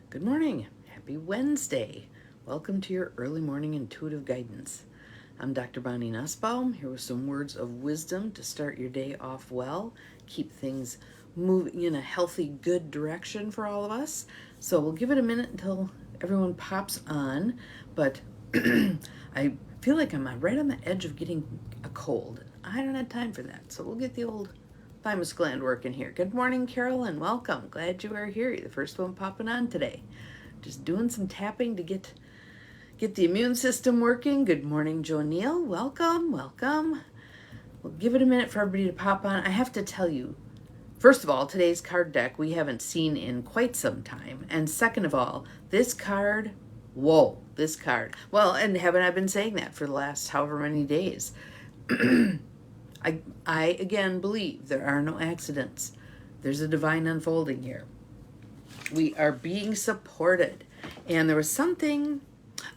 Good morning. Happy Wednesday. Welcome to your early morning intuitive guidance. I'm Dr. Bonnie Nussbaum, here with some words of wisdom to start your day off well, keep things moving in a healthy, good direction for all of us. So we'll give it a minute until everyone pops on, but I feel like I'm right on the edge of getting a cold. I don't have time for that, so we'll get the old thymus gland working here. Good morning, Carolyn. Welcome. Glad you are here. You're the first one popping on today. Just doing some tapping to get the immune system working. Good morning, Joe Neal. Welcome. We'll give it a minute for everybody to pop on. I have to tell you, first of all, today's card deck we haven't seen in quite some time. And second of all, this card, whoa, this card. Well, and haven't I been saying that for the last however many days? I again believe there are no accidents. There's a divine unfolding here. We are being supported. And there was something,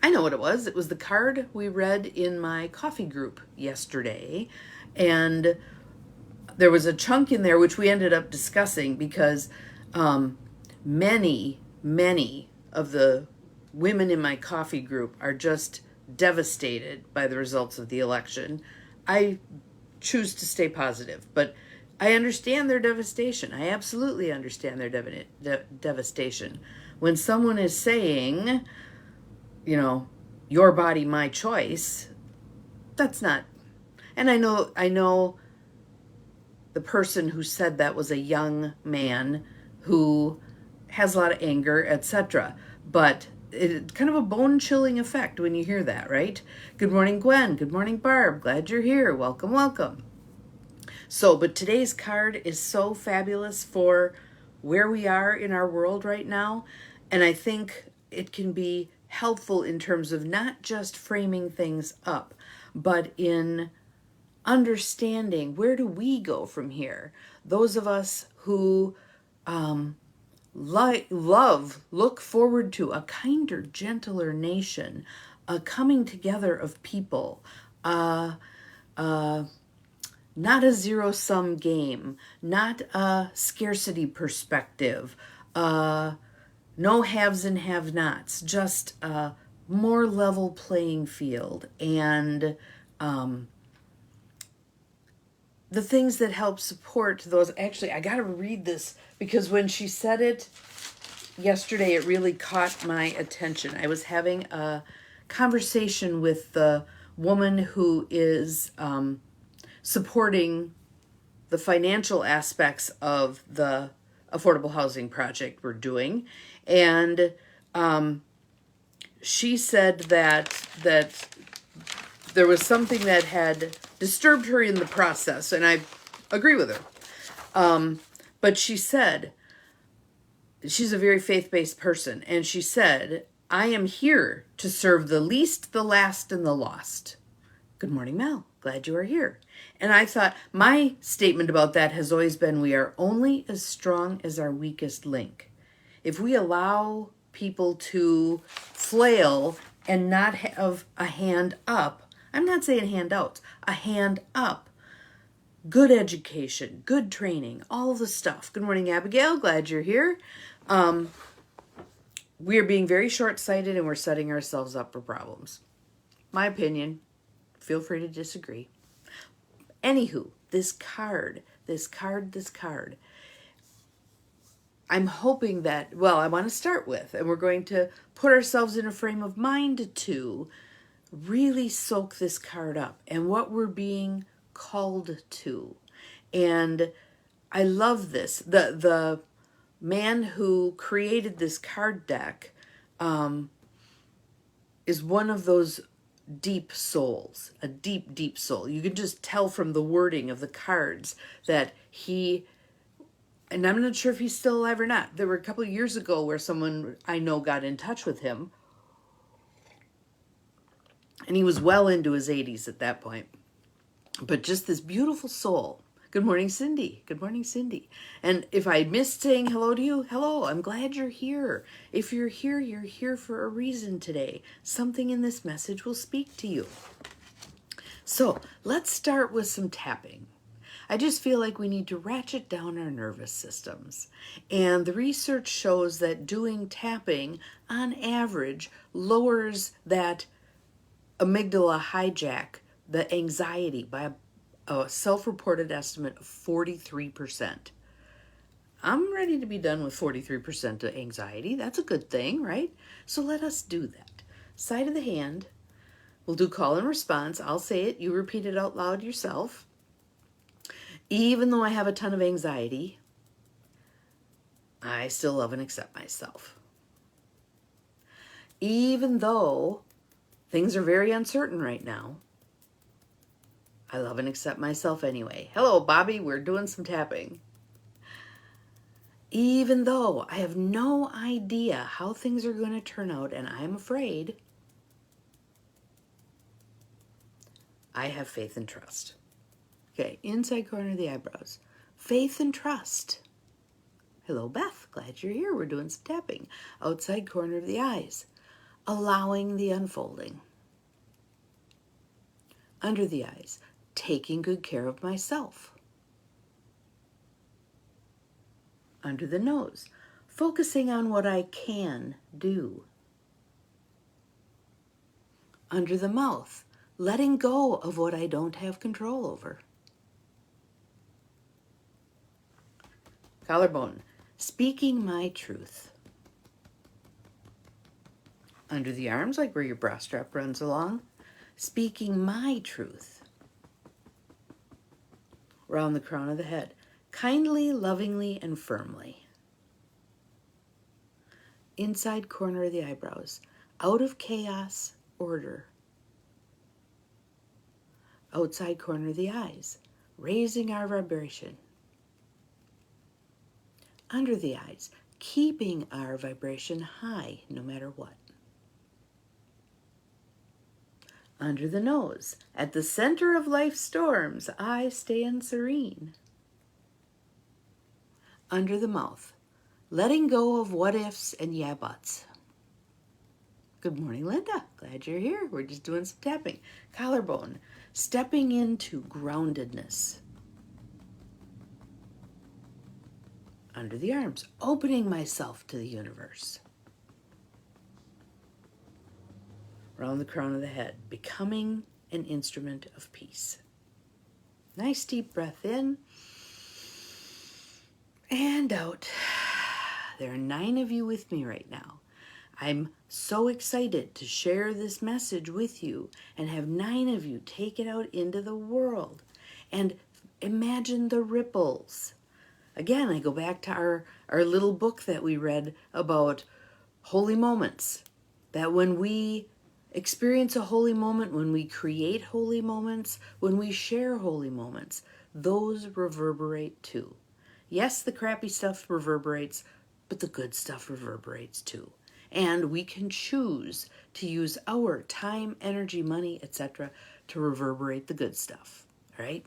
I know what it was. It was the card we read in my coffee group yesterday. And there was a chunk in there which we ended up discussing because many of the women in my coffee group are just devastated by the results of the election. I choose to stay positive, but I understand their devastation. I absolutely understand their devastation. When someone is saying, your body, my choice, that's not. And I know the person who said that was a young man who has a lot of anger, etc. But it's kind of a bone-chilling effect when you hear that, right? Good morning, Gwen. Good morning, Barb. Glad you're here. Welcome. So, but today's card is so fabulous for where we are in our world right now. And I think it can be helpful in terms of not just framing things up, but in understanding where do we go from here. Those of us who look forward to a kinder, gentler nation, a coming together of people, not a zero-sum game, not a scarcity perspective, no haves and have-nots, just a more level playing field, and the things that help support those. Actually, I got to read this because when she said it yesterday, it really caught my attention. I was having a conversation with the woman who is supporting the financial aspects of the affordable housing project we're doing. And she said that there was something that had disturbed her in the process, and I agree with her. But she said, she's a very faith-based person, and she said, I am here to serve the least, the last, and the lost. Good morning, Mel. Glad you are here. And I thought, my statement about that has always been, we are only as strong as our weakest link. If we allow people to flail and not have a hand up, I'm not saying handouts, a hand up, good education, good training, all the stuff. Good morning, Abigail. Glad you're here. We are being very short-sighted and we're setting ourselves up for problems. My opinion. Feel free to disagree. Anywho, this card. I'm hoping that, I want to start with, and we're going to put ourselves in a frame of mind to really soak this card up and what we're being called to. And I love this. The man who created this card deck is one of those deep souls, a deep soul. You can just tell from the wording of the cards that he, and I'm not sure if he's still alive or not. There were a couple of years ago where someone I know got in touch with him, and he was well into his 80s at that point. But just this beautiful soul. Good morning, Cindy. Good morning, Cindy. And if I missed saying hello to you, hello, I'm glad you're here. If you're here for a reason today. Something in this message will speak to you. So let's start with some tapping. I just feel like we need to ratchet down our nervous systems. And the research shows that doing tapping, on average, lowers that amygdala hijack, the anxiety, by a self-reported estimate of 43%. I'm ready to be done with 43% of anxiety. That's a good thing, right? So let us do that. Side of the hand, we'll do call and response. I'll say it, you repeat it out loud yourself. Even though I have a ton of anxiety, I still love and accept myself. Even though things are very uncertain right now, I love and accept myself anyway. Hello, Bobby. We're doing some tapping. Even though I have no idea how things are going to turn out and I'm afraid, I have faith and trust. Okay, inside corner of the eyebrows. Faith and trust. Hello, Beth. Glad you're here. We're doing some tapping. Outside corner of the eyes. Allowing the unfolding. Under the eyes. Taking good care of myself. Under the nose. Focusing on what I can do. Under the mouth. Letting go of what I don't have control over. Collarbone. Speaking my truth. Under the arms, like where your bra strap runs along. Speaking my truth. Around the crown of the head. Kindly, lovingly, and firmly. Inside corner of the eyebrows. Out of chaos, order. Outside corner of the eyes. Raising our vibration. Under the eyes. Keeping our vibration high no matter what. Under the nose. At the center of life's storms, I stand serene. Under the mouth. Letting go of what ifs and yeah buts. Good morning, Linda. Glad you're here. We're just doing some tapping. Collarbone. Stepping into groundedness. Under the arms. Opening myself to the universe. Around the crown of the head. Becoming an instrument of peace. Nice deep breath in. And out. There are 9 of you with me right now. I'm so excited to share this message with you and have 9 of you take it out into the world and imagine the ripples. Again, I go back to our little book that we read about holy moments. That when we experience a holy moment, when we create holy moments, when we share holy moments, those reverberate too. Yes, the crappy stuff reverberates, but the good stuff reverberates too. And we can choose to use our time, energy, money, etc. to reverberate the good stuff. All right?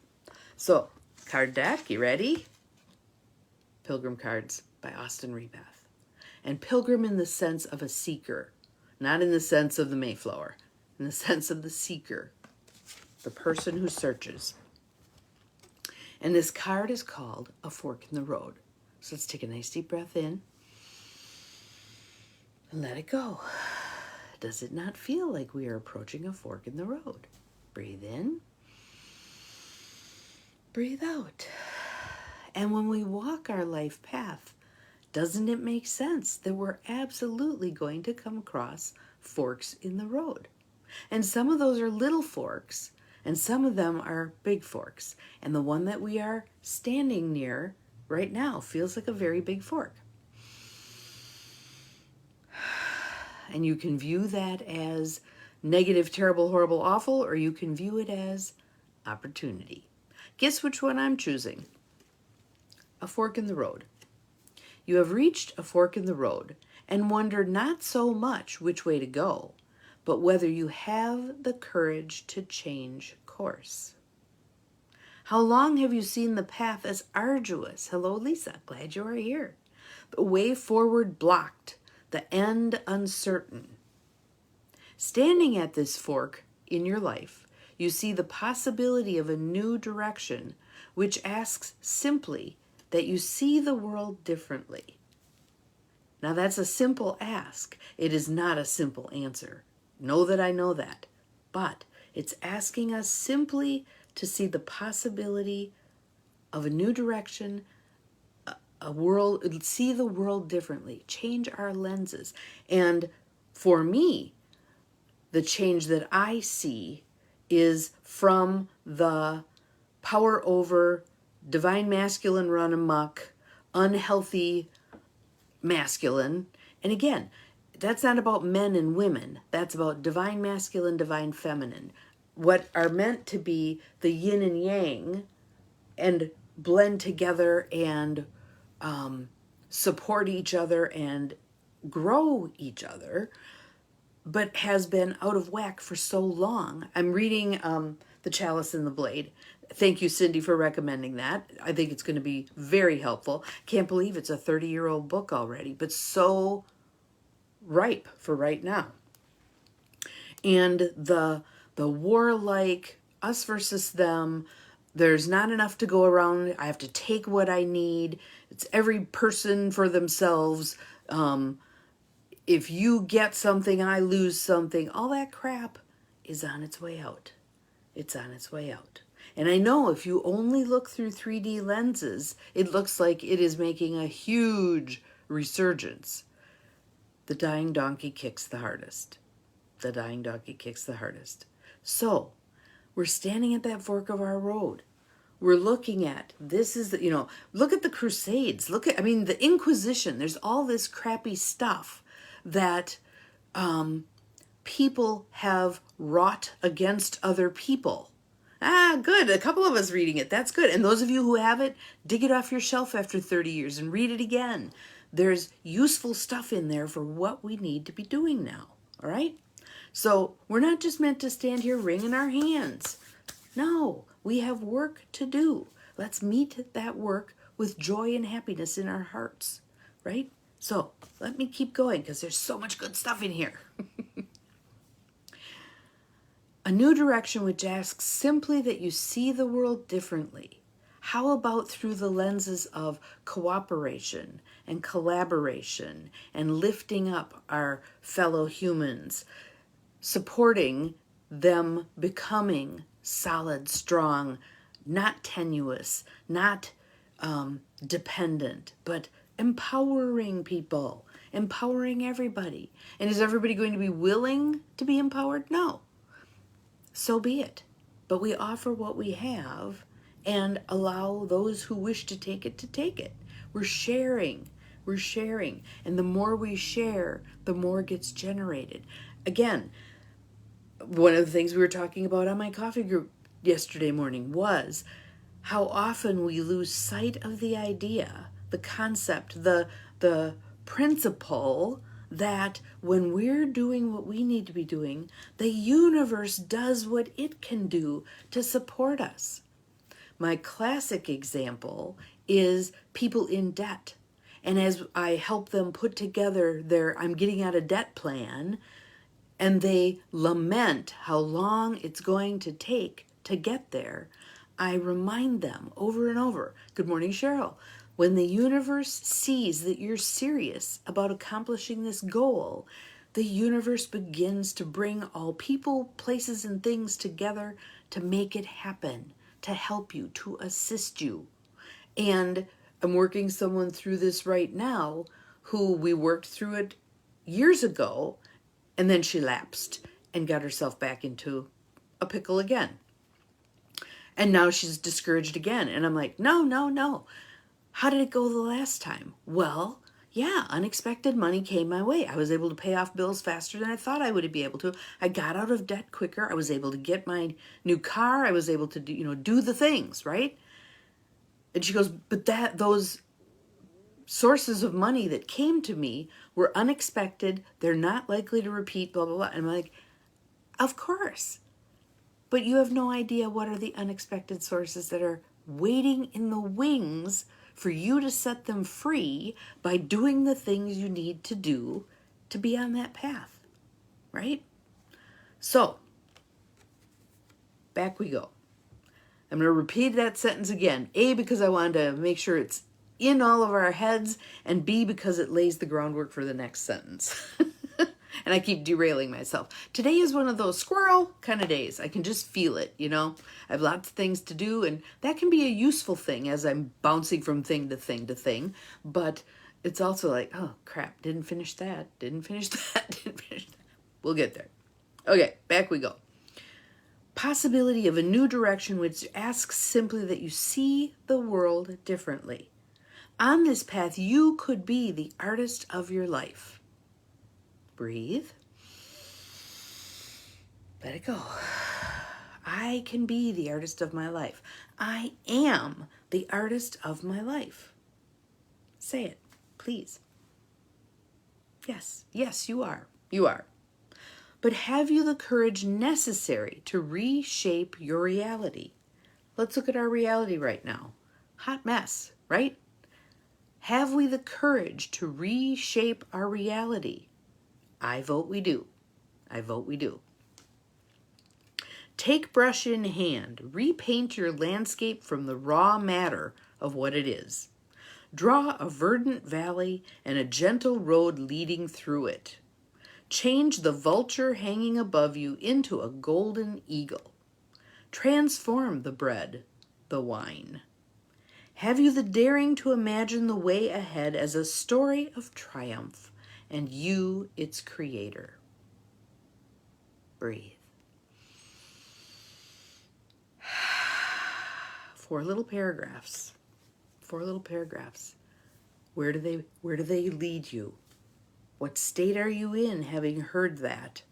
So, card deck, you ready? Pilgrim Cards by Austin Rebath. And pilgrim in the sense of a seeker, not in the sense of the Mayflower, in the sense of the seeker, the person who searches. And this card is called A Fork in the Road. So let's take a nice deep breath in and let it go. Does it not feel like we are approaching a fork in the road? Breathe in. Breathe out. And when we walk our life path, doesn't it make sense that we're absolutely going to come across forks in the road? And some of those are little forks, and some of them are big forks. And the one that we are standing near right now feels like a very big fork. And you can view that as negative, terrible, horrible, awful, or you can view it as opportunity. Guess which one I'm choosing? A fork in the road. You have reached a fork in the road and wonder not so much which way to go, but whether you have the courage to change course. How long have you seen the path as arduous? Hello, Lisa. Glad you are here. The way forward blocked, the end uncertain. Standing at this fork in your life, you see the possibility of a new direction which asks simply that you see the world differently. Now that's a simple ask. It is not a simple answer. Know that I know that. But it's asking us simply to see the possibility of a new direction, a world, see the world differently, change our lenses. And for me, the change that I see is from the power over, divine masculine run amok, unhealthy masculine. And again, that's not about men and women. That's about divine masculine, divine feminine. What are meant to be the yin and yang and blend together and support each other and grow each other, but has been out of whack for so long. I'm reading The Chalice and the Blade. Thank you, Cindy, for recommending that. I think it's going to be very helpful. Can't believe it's a 30-year-old book already, but so ripe for right now. And the warlike, us versus them, there's not enough to go around. I have to take what I need. It's every person for themselves. If you get something, I lose something. All that crap is on its way out. It's on its way out. And I know if you only look through 3D lenses, it looks like it is making a huge resurgence. The dying donkey kicks the hardest. The dying donkey kicks the hardest. So, we're standing at that fork of our road. We're looking at, this is the, look at the Crusades. Look at, the Inquisition. There's all this crappy stuff that people have wrought against other people. Good. A couple of us reading it. That's good. And those of you who have it, dig it off your shelf after 30 years and read it again. There's useful stuff in there for what we need to be doing now. All right? So we're not just meant to stand here wringing our hands. No, we have work to do. Let's meet that work with joy and happiness in our hearts. Right? So let me keep going because there's so much good stuff in here. A new direction which asks simply that you see the world differently. How about through the lenses of cooperation and collaboration and lifting up our fellow humans, supporting them becoming solid, strong, not tenuous, not dependent, but empowering people, empowering everybody. And is everybody going to be willing to be empowered? No. So be it. But we offer what we have and allow those who wish to take it to take it. We're sharing. We're sharing. And the more we share, the more gets generated. Again, one of the things we were talking about on my coffee group yesterday morning was how often we lose sight of the idea, the concept, the principle that when we're doing what we need to be doing, the universe does what it can do to support us. My classic example is people in debt. And as I help them put together their I'm getting out of debt plan, and they lament how long it's going to take to get there, I remind them over and over, good morning, Cheryl, when the universe sees that you're serious about accomplishing this goal, the universe begins to bring all people, places, and things together to make it happen, to help you, to assist you. And I'm working someone through this right now who we worked through it years ago, and then she lapsed and got herself back into a pickle again. And now she's discouraged again. And I'm like, no. How did it go the last time? Well, yeah, unexpected money came my way. I was able to pay off bills faster than I thought I would be able to. I got out of debt quicker. I was able to get my new car. I was able to do the things, right? And she goes, but those sources of money that came to me were unexpected. They're not likely to repeat, blah, blah, blah. And I'm like, of course. But you have no idea what are the unexpected sources that are waiting in the wings for you to set them free by doing the things you need to do to be on that path, right? So, back we go. I'm going to repeat that sentence again. A, because I wanted to make sure it's in all of our heads, and B, because it lays the groundwork for the next sentence. And I keep derailing myself. Today is one of those squirrel kind of days. I can just feel it, you know. I have lots of things to do, and that can be a useful thing as I'm bouncing from thing to thing to thing. But it's also like, oh, crap, didn't finish that, didn't finish that, didn't finish that. We'll get there. Okay, back we go. Possibility of a new direction, which asks simply that you see the world differently. On this path, you could be the artist of your life. Breathe. Let it go. I can be the artist of my life. I am the artist of my life. Say it, please. Yes, yes, you are. You are. But have you the courage necessary to reshape your reality? Let's look at our reality right now. Hot mess, right? Have we the courage to reshape our reality? I vote we do. I vote we do. Take brush in hand. Repaint your landscape from the raw matter of what it is. Draw a verdant valley and a gentle road leading through it. Change the vulture hanging above you into a golden eagle. Transform the bread, the wine. Have you the daring to imagine the way ahead as a story of triumph, and you its creator? Breathe. 4 little paragraphs. 4 little paragraphs. Where do they lead you? What state are you in having heard that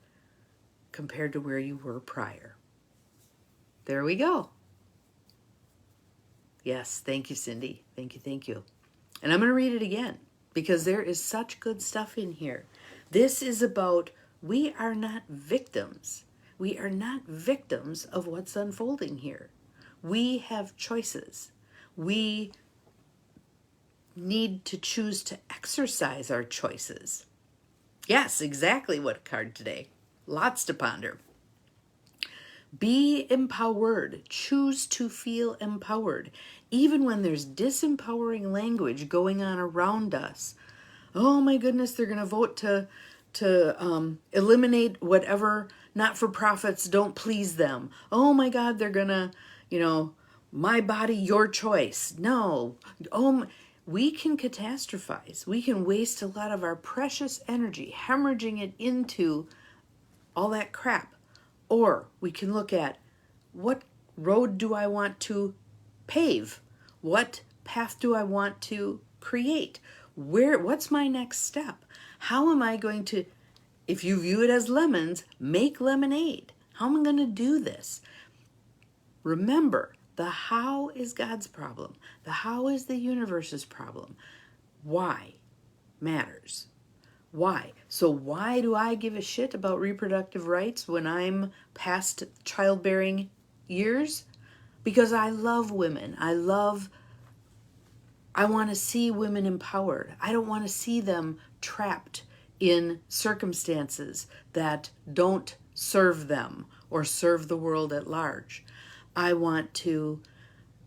compared to where you were prior? There we go. Yes, thank you, Cindy. Thank you, thank you. And I'm going to read it again because there is such good stuff in here. This is about we are not victims. We are not victims of what's unfolding here. We have choices. We need to choose to exercise our choices. Yes, exactly what card today. Lots to ponder. Be empowered. Choose to feel empowered. Even when there's disempowering language going on around us. Oh my goodness, they're going to vote to eliminate whatever not-for-profits don't please them. Oh my God, they're going to, my body, your choice. No. We can catastrophize. We can waste a lot of our precious energy hemorrhaging it into all that crap. Or we can look at what road do I want to pave? What path do I want to create? What's my next step? How am I going to, if you view it as lemons, make lemonade? How am I going to do this? Remember, the how is God's problem. The how is the universe's problem. Why matters. Why? So why do I give a shit about reproductive rights when I'm past childbearing years? Because I love women. I want to see women empowered. I don't want to see them trapped in circumstances that don't serve them or serve the world at large. I want to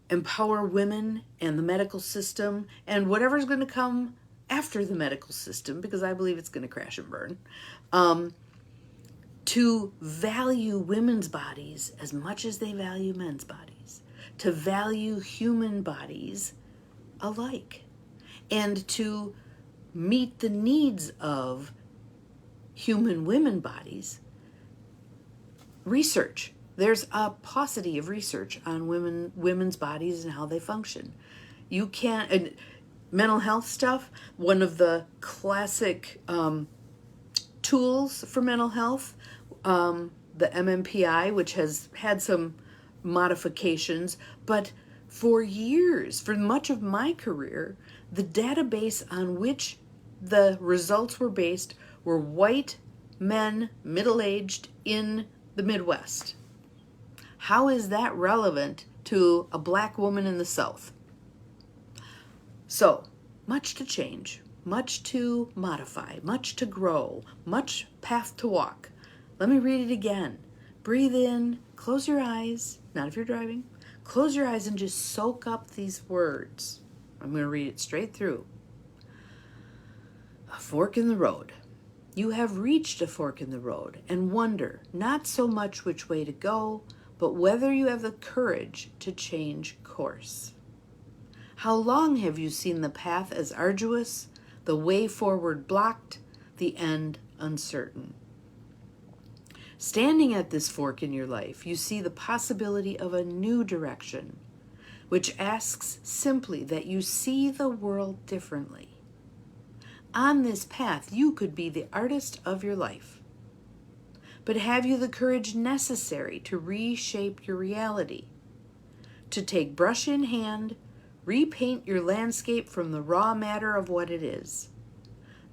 empower women and the medical system and whatever's going to come after the medical system, because I believe it's going to crash and burn, to value women's bodies as much as they value men's bodies, to value human bodies alike, and to meet the needs of human women bodies. Research. There's a paucity of research on women's bodies and how they function. You can't, and mental health stuff, one of the classic tools for mental health, the MMPI, which has had some modifications, but for years, for much of my career, the database on which the results were based were white men, middle-aged, in the Midwest. How is that relevant to a black woman in the South? So, much to change, much to modify, much to grow, much path to walk. Let me read it again. Breathe in, close your eyes, not if you're driving. Close your eyes and just soak up these words. I'm going to read it straight through. A fork in the road. You have reached a fork in the road and wonder not so much which way to go, but whether you have the courage to change course. How long have you seen the path as arduous, the way forward blocked, the end uncertain? Standing at this fork in your life, you see the possibility of a new direction, which asks simply that you see the world differently. On this path, you could be the artist of your life. But have you the courage necessary to reshape your reality? To take brush in hand, repaint your landscape from the raw matter of what it is.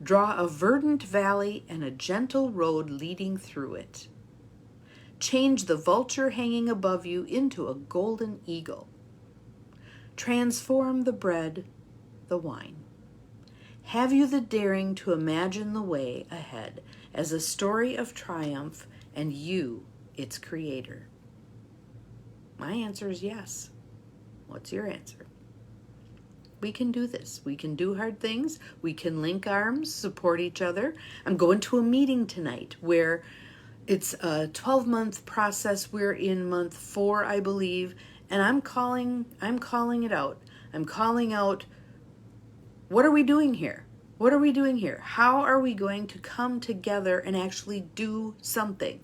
Draw a verdant valley and a gentle road leading through it. Change the vulture hanging above you into a golden eagle. Transform the bread, the wine. Have you the daring to imagine the way ahead as a story of triumph and you, its creator? My answer is yes. What's your answer? We can do this. We can do hard things. We can link arms, support each other. I'm going to a meeting tonight where it's a 12-month process. We're in month 4, I believe, and I'm calling it out. I'm calling out, what are we doing here? What are we doing here? How are we going to come together and actually do something?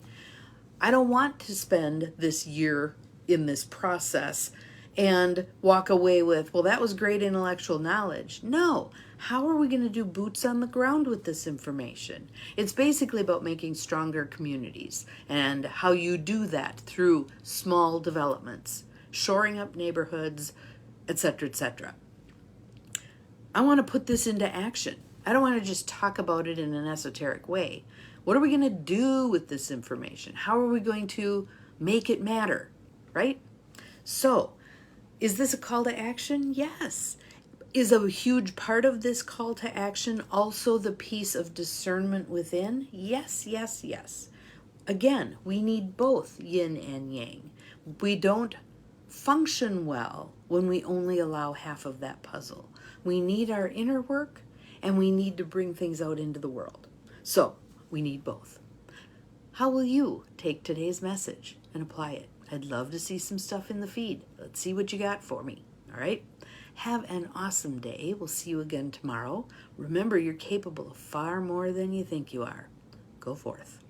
I don't want to spend this year in this process and walk away with, well, that was great intellectual knowledge. No. How are we going to do boots on the ground with this information? It's basically about making stronger communities and how you do that through small developments, shoring up neighborhoods, etc., etc. I want to put this into action. I don't want to just talk about it in an esoteric way. What are we going to do with this information? How are we going to make it matter, right? So, is this a call to action? Yes. Is a huge part of this call to action also the piece of discernment within? Yes, yes, yes. Again, we need both yin and yang. We don't function well when we only allow half of that puzzle. We need our inner work and we need to bring things out into the world. So, we need both. How will you take today's message and apply it? I'd love to see some stuff in the feed. Let's see what you got for me. All right? Have an awesome day. We'll see you again tomorrow. Remember, you're capable of far more than you think you are. Go forth.